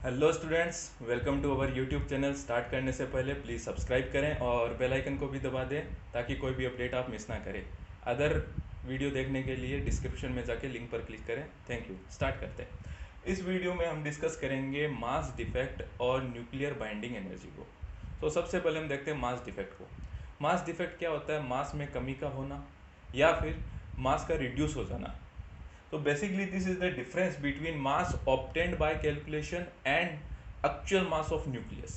Hello students, welcome to our YouTube channel. Start करने से पहले प्लीज़ सब्सक्राइब करें और बेल आइकन को भी दबा दें ताकि कोई भी अपडेट आप मिस ना करें। अदर वीडियो देखने के लिए डिस्क्रिप्शन में जाके लिंक पर क्लिक करें। Thank you. स्टार्ट करते हैं। इस वीडियो में हम डिस्कस करेंगे मास डिफेक्ट और न्यूक्लियर बाइंडिंग एनर्जी को। तो सबसे पहले हम देखते हैं मास डिफेक्ट को। मास डिफेक्ट क्या होता है? मास में कमी का होना या फिर मास का रिड्यूस हो जाना। So basically this is the difference between mass obtained by calculation and actual mass of nucleus.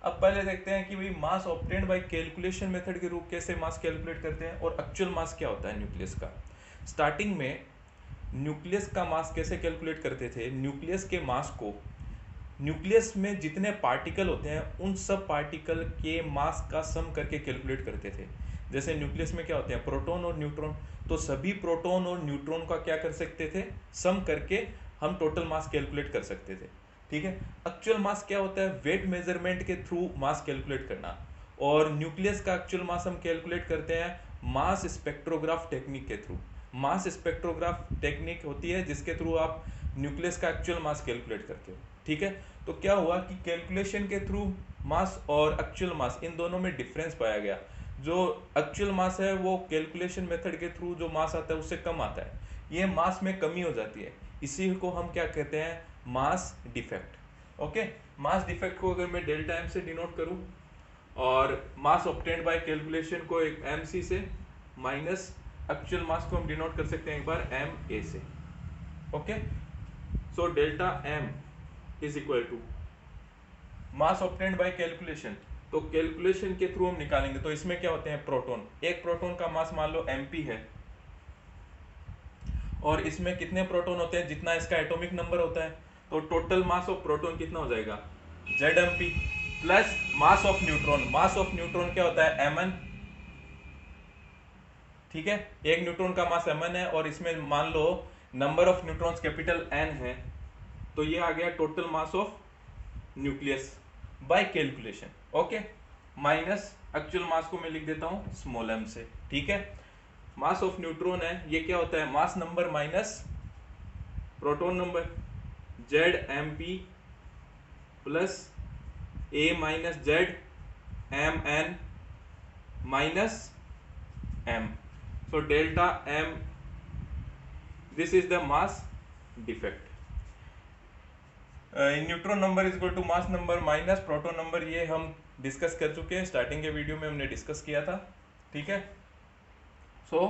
अब पहले देखते हैं कि भाई मास ऑब्टेन्ड बाय कैलकुलेशन मेथड के रूप कैसे मास कैलकुलेट करते हैं और एक्चुअल मास क्या होता है न्यूक्लियस का। स्टार्टिंग में न्यूक्लियस का मास कैसे कैलकुलेट करते थे? न्यूक्लियस के मास को न्यूक्लियस में जितने पार्टिकल होते हैं उन सब पार्टिकल के मास का सम करके कैलकुलेट करते थे। जैसे न्यूक्लियस में क्या होते हैं? प्रोटॉन और न्यूट्रॉन। तो सभी प्रोटॉन और न्यूट्रॉन का क्या कर सकते थे? सम करके हम टोटल मास कैलकुलेट कर सकते थे। ठीक है। एक्चुअल मास क्या होता है? वेट मेजरमेंट के थ्रू मास कैलकुलेट करना। और न्यूक्लियस का एक्चुअल मास हम कैलकुलेट करते हैं मास स्पेक्ट्रोग्राफ टेक्निक के थ्रू। मास स्पेक्ट्रोग्राफ टेक्निक होती है जिसके थ्रू आप न्यूक्लियस का एक्चुअल मास कैलकुलेट करते हो। ठीक है। तो क्या हुआ कि कैलकुलेशन के थ्रू मास और एक्चुअल मास इन दोनों में डिफरेंस पाया गया। जो एक्चुअल मास है वो कैलकुलेशन मेथड के थ्रू जो मास आता है उससे कम आता है। ये मास में कमी हो जाती है, इसी को हम क्या कहते हैं? Mass defect. Okay. Mass defect को अगर मैं डेल्टा एम से डिनोट करूं और मास ऑब्टेन्ड बाय कैलकुलेशन को एक एम सी से माइनस एक्चुअल मास को हम डिनोट कर सकते हैं एक बार एम ए से। Okay. So delta M is equal to mass obtained by calculation. तो कैलकुलेशन के थ्रू हम निकालेंगे तो इसमें क्या होते हैं? प्रोटॉन। एक प्रोटॉन का मास मान लो mp है और इसमें कितने प्रोटॉन होते हैं? जितना इसका एटॉमिक नंबर होता है। तो टोटल मास ऑफ प्रोटॉन कितना हो जाएगा? zmp plus mass of neutron. Mass of neutron क्या होता है? mn। ठीक है। एक न्यूट्रॉन का मास mn है और इसमें मान लो number of neutrons capital n है, तो ये आ गया total mass of nucleus by calculation. Okay. Minus actual mass को मैं लिख देता हूं स्मॉल m से। ठीक है। मास ऑफ न्यूट्रॉन है, ये क्या होता है? Mass number minus proton number, Z M P plus A minus Z M N minus M. So delta M, this is the mass defect. Neutron number is equal to mass number minus proton number, ये हम discuss कर चुके हैं, starting के video में हमने discuss किया था। ठीक है। सो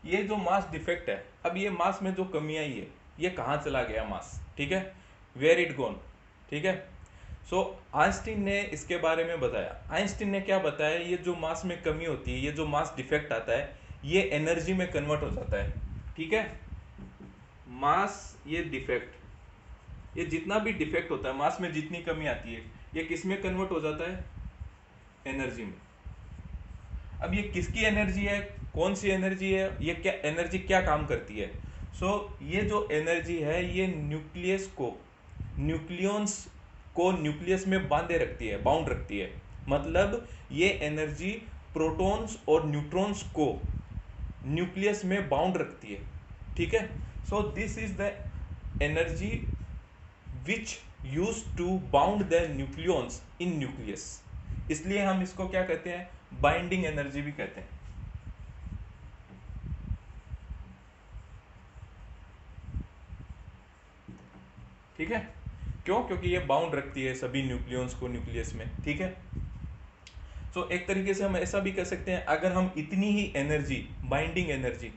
ये जो मास डिफेक्ट है, अब ये मास में जो कमी आई है ये कहाँ चला गया मास? ठीक है। वेयर इट गोन? ठीक है। सो आइंस्टीन ने इसके बारे में बताया। आइंस्टीन ने क्या बताया? ये जो मास में कमी होती है, ये जो मास डिफेक्ट आता है, ये एनर्जी में कन्वर्ट हो जाता है। ठीक है। मास ये डिफेक्ट, ये जितना भी डिफेक्ट होता है, मास में जितनी कमी आती है, ये किस में कन्वर्ट हो जाता है? एनर्जी में। अब ये किसकी एनर्जी है? कौन सी एनर्जी है? ये क्या एनर्जी क्या काम करती है? ये जो एनर्जी है ये न्यूक्लियस को, न्यूक्लियंस को न्यूक्लियस में बांधे रखती है, बाउंड रखती है। मतलब ये एनर्जी प्रोटॉन्स और न्यूट्रॉन्स को न्यूक्लियस में बाउंड रखती है। ठीक है। So this is the energy which use to bound the nucleons in nucleus. इसलिए हम इसको क्या कहते हैं? बाइंडिंग एनर्जी भी कहते हैं। ठीक है। क्यों? क्योंकि ये बाउंड रखती है सभी न्यूक्लियंस को न्यूक्लियस में। ठीक है। एक तरीके से हम ऐसा भी कह सकते हैं, अगर हम इतनी ही एनर्जी, बाइंडिंग एनर्जी,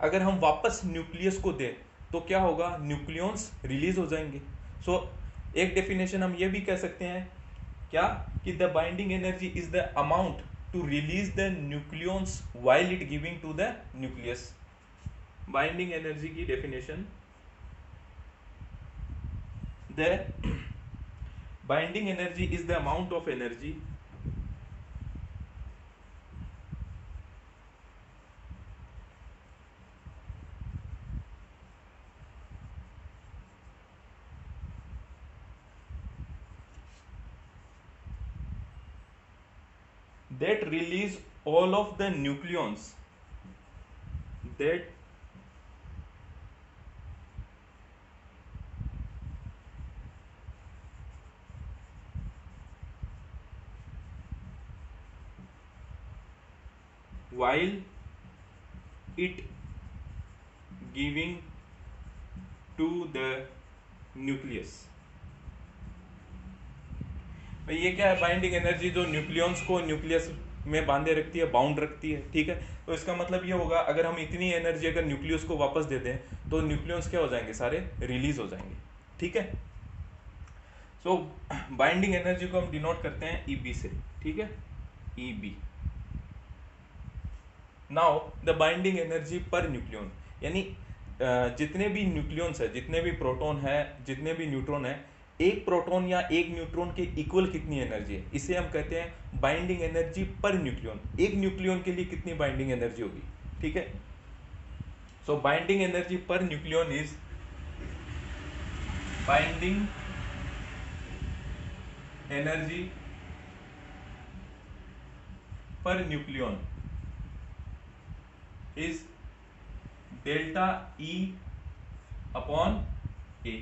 अगर हम वापस न्यूक्लियस को दें तो क्या होगा? न्यूक्लियंस रिलीज हो जाएंगे। एक डेफिनेशन हम ये भी कह सकते हैं क्या कि the binding energy is the amount to release the nucleons while it giving to the nucleus. Binding energy की definition, the binding energy is the amount of energy that release all of the nucleons that while it giving to the nucleus। भाई ये क्या है, binding energy जो nucleons को nucleus में बांधे रखती है, बाउंड रखती है, ठीक है। तो इसका मतलब ये होगा अगर हम इतनी एनर्जी अगर न्यूक्लियस को वापस दे दें तो न्यूक्लियंस क्या हो जाएंगे, सारे रिलीज हो जाएंगे, ठीक है। सो बाइंडिंग एनर्जी को हम डिनोट करते हैं ईबी से, ठीक है, EB. Now the binding energy per nucleon, यानी जितने भी न्यूक्लियंस है, जितने भी प्रोटॉन है, जितने भी न्यूट्रॉन है, एक प्रोटॉन या एक न्यूट्रॉन के इक्वल कितनी एनर्जी है, इसे हम कहते हैं बाइंडिंग एनर्जी पर न्यूक्लियन। एक न्यूक्लियन के लिए कितनी बाइंडिंग एनर्जी होगी, ठीक है। So binding energy per nucleon is binding energy per nucleon is delta E upon A,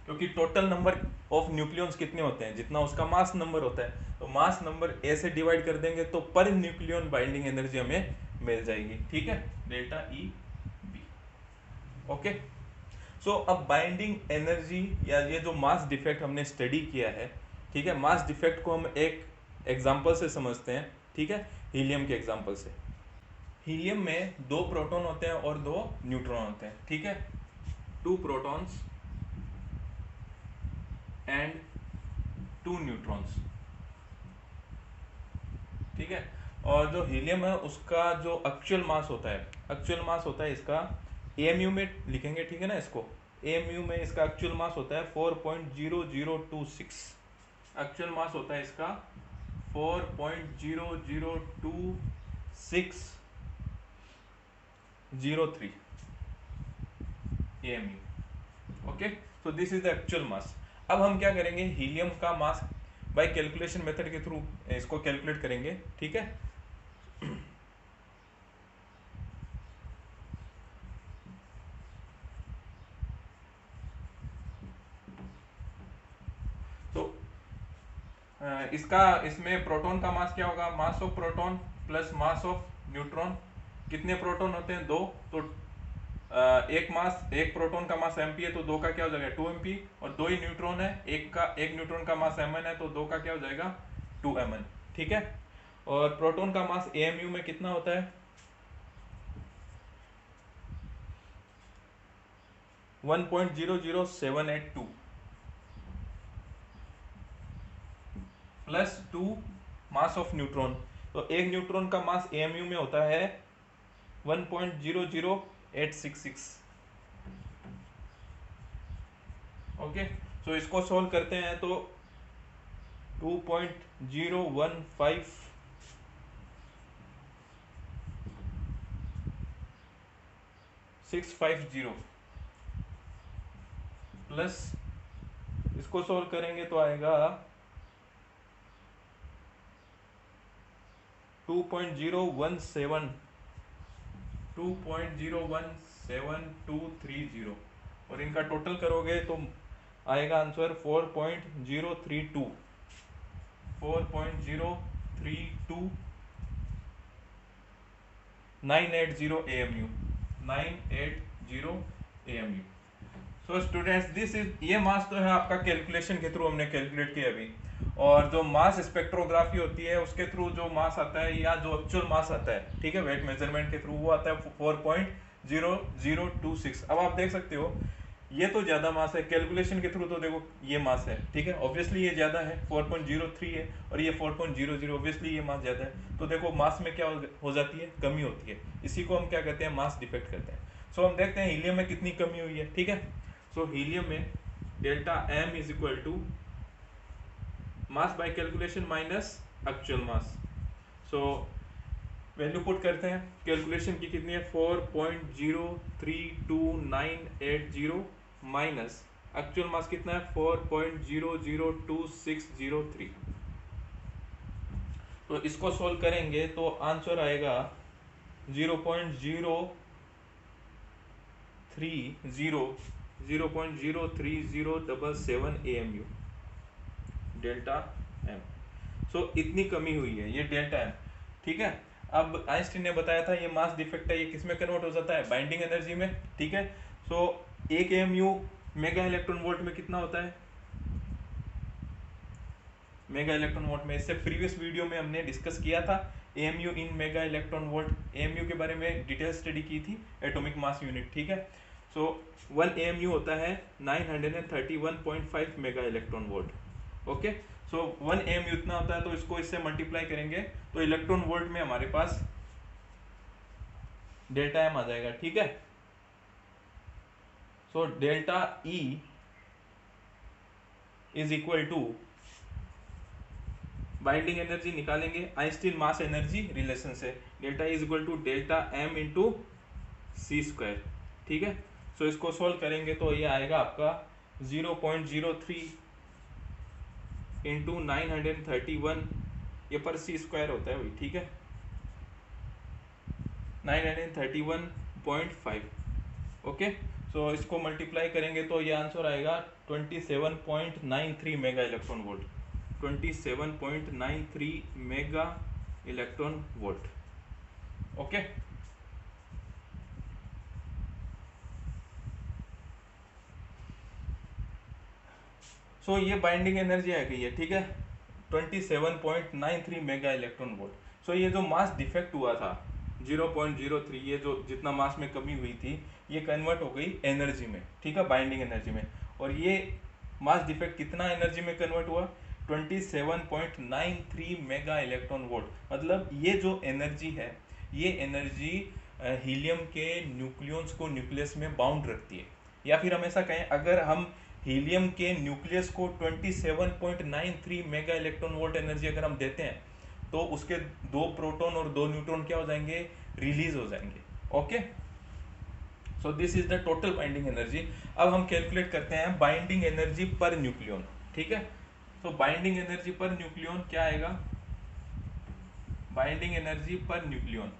क्योंकि टोटल नंबर ऑफ न्यूक्लियंस कितने होते हैं, जितना उसका मास नंबर होता है, तो मास नंबर ए से डिवाइड कर देंगे तो पर न्यूक्लियन बाइंडिंग एनर्जी हमें मिल जाएगी, ठीक है, डेल्टा ई बी। ओके, सो अब बाइंडिंग एनर्जी या ये जो मास डिफेक्ट हमने स्टडी किया है, ठीक है, मास डिफेक्ट को हम एक एग्जांपल से समझते हैं, ठीक है, हीलियम के एग्जांपल से। हीलियम में 2 प्रोटॉन होते हैं और 2 न्यूट्रॉन होते हैं, ठीक है, 2 प्रोटॉन्स एंड 2 न्यूट्रॉन्स, ठीक है। और जो हीलियम है उसका जो एक्चुअल मास होता है, एक्चुअल मास होता है इसका, एएमयू में लिखेंगे, ठीक है ना, इसको एएमयू में इसका एक्चुअल मास होता है 4.0026, एक्चुअल मास होता है इसका 4.002603 AMU. Okay, so this is the actual mass. अब हम क्या करेंगे, हीलियम का मास बाय कैलकुलेशन मेथड के थ्रू इसको कैलकुलेट करेंगे, ठीक है। तो इसमें प्रोटॉन का मास क्या होगा, mass of proton plus mass of neutron. कितने प्रोटॉन होते हैं, 2, तो एक प्रोटॉन का मास mp है तो 2 का क्या हो जाएगा 2mp, और 2 ही न्यूट्रॉन है, एक न्यूट्रॉन का मास mn है तो 2 का क्या हो जाएगा 2mn, ठीक है। और प्रोटॉन का मास amu में कितना होता है 1.00782 प्लस 2 मास ऑफ न्यूट्रॉन, तो एक न्यूट्रॉन का मास amu में होता है 1.00866। ओके, सो इसको सोल्व करते हैं तो 2.015,650 प्लस इसको सोल्व करेंगे तो आएगा 2.017,230, और इनका टोटल करोगे तो आएगा answer 4.032 AMU, 980 AMU। So students, this is, ये मास तो है आपका कैलकुलेशन के थ्रू हमने कैलकुलेट किया अभी, और जो मास स्पेक्ट्रोग्राफी होती है उसके थ्रू जो मास आता है या जो एक्चुअल मास आता है, ठीक है, वेट मेजरमेंट के थ्रू वो आता है 4.0026। अब आप देख सकते हो ये तो ज्यादा मास है, कैलकुलेशन के थ्रू तो देखो ये मास है, ठीक है, ऑब्वियसली ये ज्यादा है 4.03 है, और ये 4.00, ऑब्वियसली ये मास ज्यादा है, तो देखो मास में क्या हो जाती है, कमी होती है, इसी को हम क्या कहते हैं, मास डिफेक्ट कहते हैं। सो हम देखते हैं हीलियम में कितनी कमी हुई है, ठीक है। सो हीलियम में delta M is equal to mass by calculation minus actual mass. So value put करते हैं, कैलकुलेशन की कितनी है 4.032980 माइनस एक्चुअल मास कितना है 4.0026003। तो इसको सोल्व करेंगे तो आंसर आएगा 0.03077 AMU डेल्टा एम। सो इतनी कमी हुई है, ये डेल्टा एम, ठीक है। अब आइंस्टीन ने बताया था ये मास डिफेक्ट है, ये किस में कन्वर्ट हो जाता है, बाइंडिंग एनर्जी में, ठीक है। सो 1 AMU मेगा इलेक्ट्रॉन वोल्ट में कितना होता है, मेगा इलेक्ट्रॉन वोल्ट में, इससे प्रीवियस वीडियो में हमने डिस्कस किया था AMU इन मेगा इलेक्ट्रॉन वोल्ट, AMU के बारे में डिटेल स्टडी की थी, एटॉमिक मास यूनिट, ठीक है। सो 1 AMU होता है 931.5 मेगा इलेक्ट्रॉन वोल्ट। ओके, सो 1 AMU इतना होता है, तो इसको इससे मल्टीप्लाई करेंगे तो इलेक्ट्रॉन वोल्ट में हमारे पास डेल्टा एम आ जाएगा, ठीक है। So delta E is equal to, binding energy निकालेंगे आइंस्टीन मास एनर्जी रिलेशन से, delta is equal to delta M into C square, ठीक है। सो इसको सोल्व करेंगे तो ये आएगा आपका 0.03 इंटू 931, ये पर सी स्क्वायर होता है वही, ठीक है, 931.5। ओके, सो इसको मल्टीप्लाई करेंगे तो ये आंसर आएगा 27.93 mega electron volt, 27.93 mega electron volt. Okay, so ये बाइंडिंग एनर्जी आ गई है, ठीक है, 27.93 मेगा इलेक्ट्रॉन वोल्ट। सो ये जो मास डिफेक्ट हुआ था 0.03, ये जो जितना मास में कमी हुई थी ये कन्वर्ट हो गई एनर्जी में, ठीक है, बाइंडिंग एनर्जी में। और ये मास डिफेक्ट कितना एनर्जी में कन्वर्ट हुआ, 27.93 मेगा इलेक्ट्रॉन वोल्ट। मतलब ये जो एनर्जी है, ये एनर्जी हीलियम के न्यूक्लियॉन्स को न्यूक्लियस में बाउंड रखती है, या फिर हम ऐसा कहें, अगर हम हीलियम के न्यूक्लियस को 27.93 मेगा इलेक्ट्रॉन वोल्ट एनर्जी अगर हम देते हैं तो उसके 2 प्रोटॉन और 2 न्यूट्रॉन क्या हो जाएंगे, रिलीज हो जाएंगे। Okay, so this is the total binding energy. अब हम कैलकुलेट करते हैं बाइंडिंग एनर्जी पर न्यूक्लियॉन, ठीक है। तो बाइंडिंग एनर्जी पर न्यूक्लियॉन क्या आएगा, बाइंडिंग एनर्जी पर न्यूक्लियॉन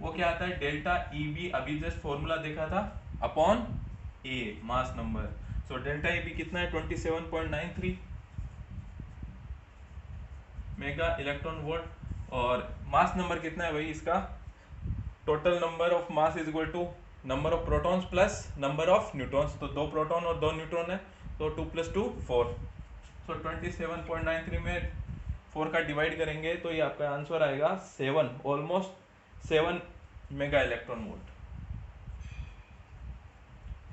वो क्या आता है, डेल्टा EB, अभी जस्ट फॉर्मूला देखा था, upon A mass number. So delta EB कितना है, 27.93 मेगा इलेक्ट्रॉन वोल्ट, और मास नंबर कितना है भाई इसका, total number of mass is equal to number of protons plus number of neutrons, तो 2 प्रोटॉन और 2 न्यूट्रॉन है, तो 2 + 2 4। सो 27.93 में 4 का डिवाइड करेंगे तो ये आपका आंसर आएगा 7, ऑलमोस्ट 7 मेगा इलेक्ट्रॉन वोल्ट।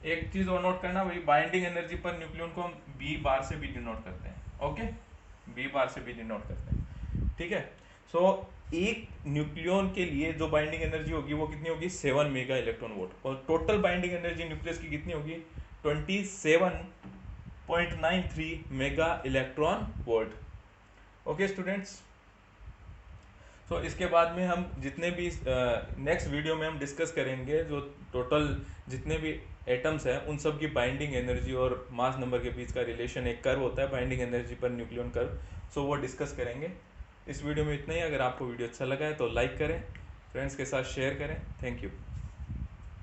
एक चीज और नोट करना भाई, बाइंडिंग एनर्जी पर न्यूक्लियॉन को हम बी बार से भी डिनोट करते हैं, ओके, बी बार से भी डिनोट करते हैं, ठीक है। सो एक न्यूक्लियॉन के लिए जो बाइंडिंग एनर्जी होगी वो कितनी होगी, 7 मेगा इलेक्ट्रॉन वोल्ट, और टोटल बाइंडिंग एनर्जी न्यूक्लियस की कितनी होगी, 27.93 mega electron volt. Okay students, तो इसके बाद में हम जितने भी नेक्स्ट वीडियो में हम डिस्कस करेंगे जो टोटल जितने भी एटम्स हैं उन सब की बाइंडिंग एनर्जी और मास नंबर के बीच का रिलेशन, एक कर्व होता है binding energy per nucleon curve, so वो डिस्कस करेंगे। इस वीडियो में इतना ही। अगर आपको वीडियो अच्छा लगा है तो लाइक करें, फ्रेंड्स के साथ शेयर करें। Thank you.